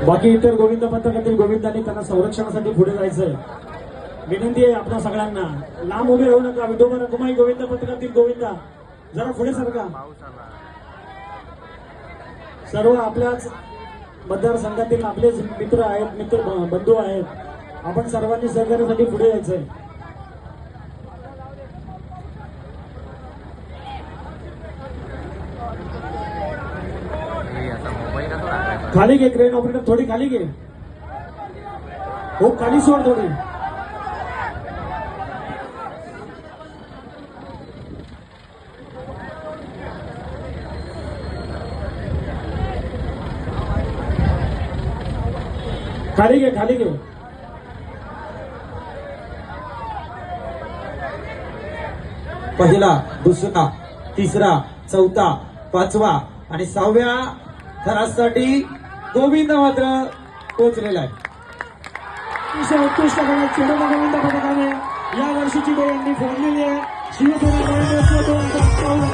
बाकी इतर गोविंद पथकातील गोविंदांनी त्यांना संरक्षणासाठी पुढे जायचंय. विनंती आहे आपल्या सगळ्यांना, लांब उभे राहू नका. विठोबा रखुमाई गोविंद पथकातील गोविंदा जरा पुढे सरका. सर्व आपल्याच मतदारसंघातील आपलेच मित्र आहेत, मित्र बंधू आहेत. आपण सर्वांनी सहकार्यासाठी पुढे यायचंय. खाली घे क्रेन ऑपरेटर, थोडी खाली घे. हो खाली सोड थोडी. खाली घे, खाली घे. पहिला, दुसरा, तिसरा, चौथा, पाचवा आणि 6व्या थरासाठी गोविंद मात्र पोहोचलेला आहे. अतिशय उत्कृष्ट गणित चेडोबा गोविंद पथकाने या वर्षीची दहीहंडी फोडलेली आहे. शिवसेना